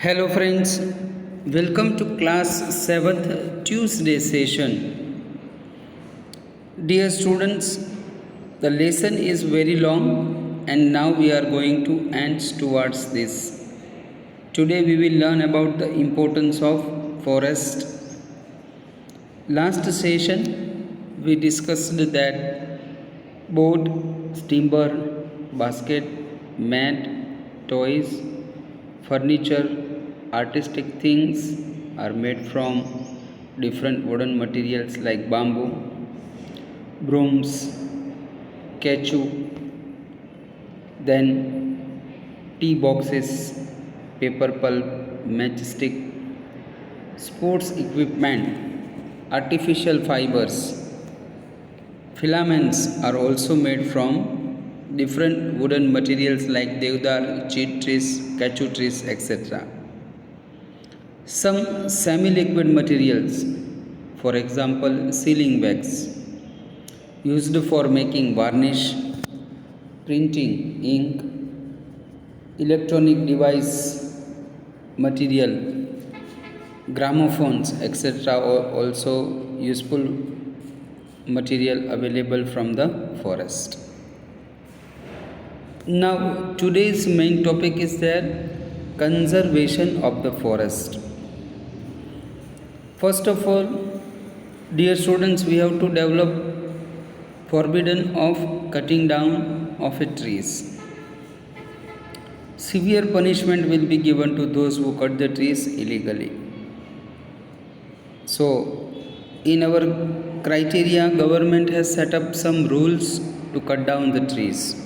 Hello friends, welcome to class 7th Tuesday session. Dear students, the lesson is very long and now we are going to end towards this. Today we will learn about the importance of forest. Last session we discussed that board, timber, basket, mat, toys, furniture, artistic things are made from different wooden materials like bamboo, brooms, caoutchouc, then tea boxes, paper pulp, matchstick, sports equipment, artificial fibers. Filaments are also made from different wooden materials like deodar, cheat trees, caoutchouc trees, etc. Some semi-liquid materials, for example sealing wax, used for making varnish, printing, ink, electronic device material, gramophones, etc. are also useful material available from the forest. Now today's main topic is that conservation of the forest. First of all, dear students, we have to develop forbidden of cutting down of a trees. Severe punishment will be given to those who cut the trees illegally. So, in our criteria, government has set up some rules to cut down the trees.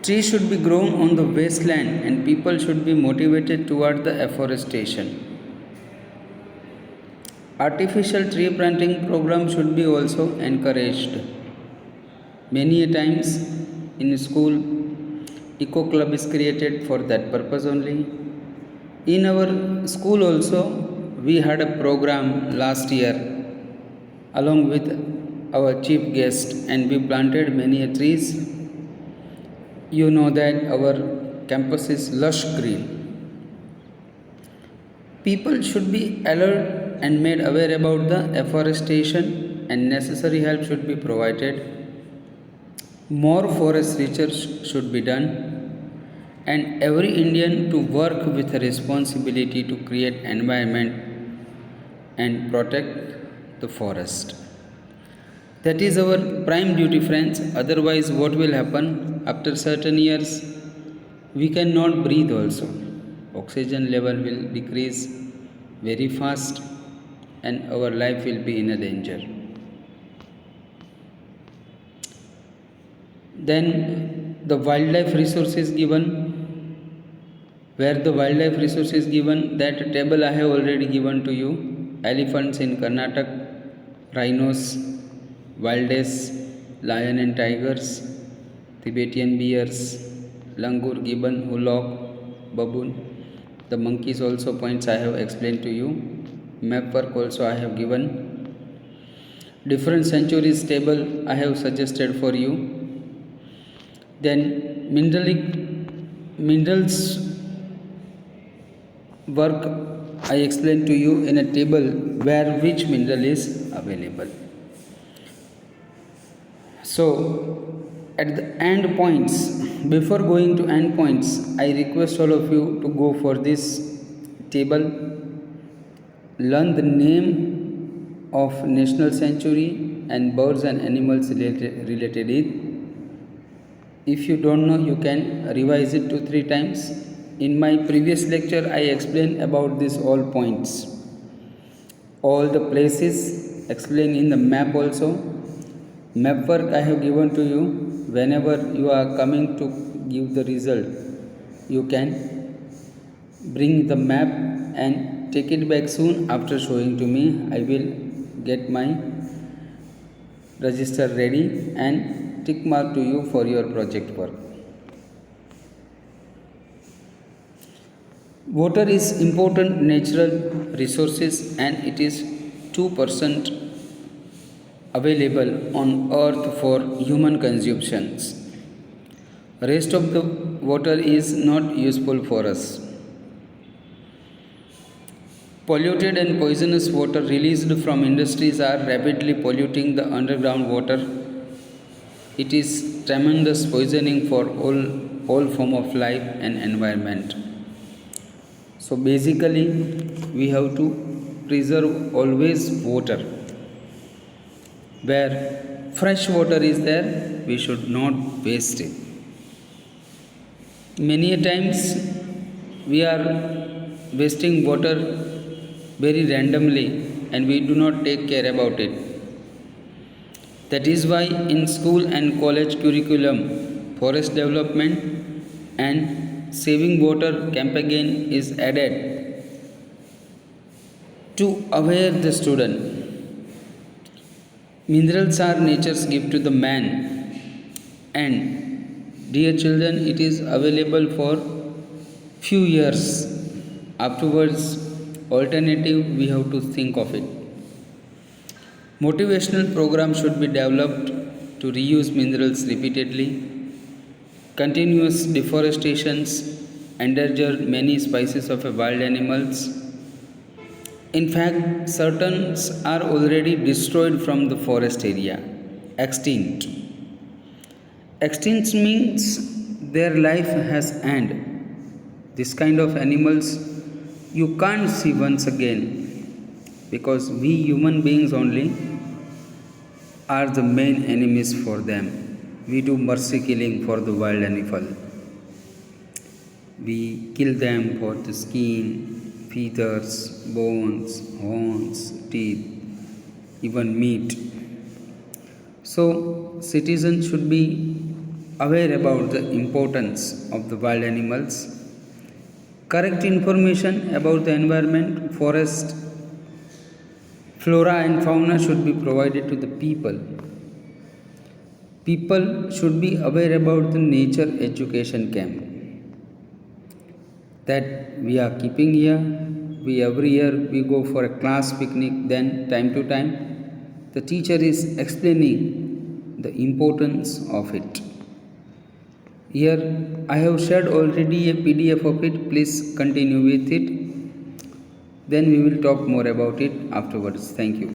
Trees should be grown on the wasteland and people should be motivated toward the afforestation. Artificial tree planting program should be also encouraged. Many a times in school, eco club is created for that purpose only. In our school also, we had a program last year along with our chief guest and we planted many trees. You know that our campus is lush green. People should be alert and made aware about the afforestation and necessary help should be provided. More forest research should be done and every Indian to work with a responsibility to create environment and protect the forest. That is our prime duty, friends. Otherwise, what will happen after certain years? We cannot breathe also. Oxygen level will decrease very fast and our life will be in a danger. Then the wildlife resource is given. Where the wildlife resource is given, that table I have already given to you. Elephants in Karnataka, rhinos, wildebeest, lion and tigers, Tibetan bears, langur, gibbon, hulock, baboon. The monkeys also points I have explained to you. Map work also I have given. Different centuries table I have suggested for you. Then minerals work I explained to you in a table where which mineral is available. So at the end points, before going to end points, I request all of you to go for this table, learn the name of national sanctuary and birds and animals related it. If you don't know, you can revise it 2-3 times. In my previous lecture, I explained about these all points. All the places explained in the map also. Map work I have given to you. Whenever you are coming to give the result, you can bring the map and take it back soon after showing to me. I will get my register ready and tick mark to you for your project work. Water is important natural resources and it is 2% available on earth for human consumptions. Rest of the water is not useful for us. Polluted and poisonous water released from industries are rapidly polluting the underground water. It is tremendous poisoning for all form of life and environment. So basically, we have to preserve always water. Where fresh water is there, we should not waste it. Many a times we are wasting water very randomly and we do not take care about it. That is why in school and college curriculum, forest development and saving water campaign is added to aware the student. Minerals are nature's gift to the man, and dear children, it is available for few years. Afterwards, alternative we have to think of it. Motivational program should be developed to reuse minerals repeatedly. Continuous deforestations endanger many species of wild animals. In fact, certain are already destroyed from the forest area, extinct. Extinct means their life has ended. This kind of animals you can't see once again because we human beings only are the main enemies for them. We do mercy killing for the wild animal. We kill them for the skin, feathers, bones, horns, teeth, even meat. So, citizens should be aware about the importance of the wild animals. Correct information about the environment, forest, flora and fauna should be provided to the people. People should be aware about the nature education camp that we are keeping here. Every year we go for a class picnic, then time to time the teacher is explaining the importance of it. Here I have shared already a PDF of it. Please continue with it. Then we will talk more about it afterwards. Thank you.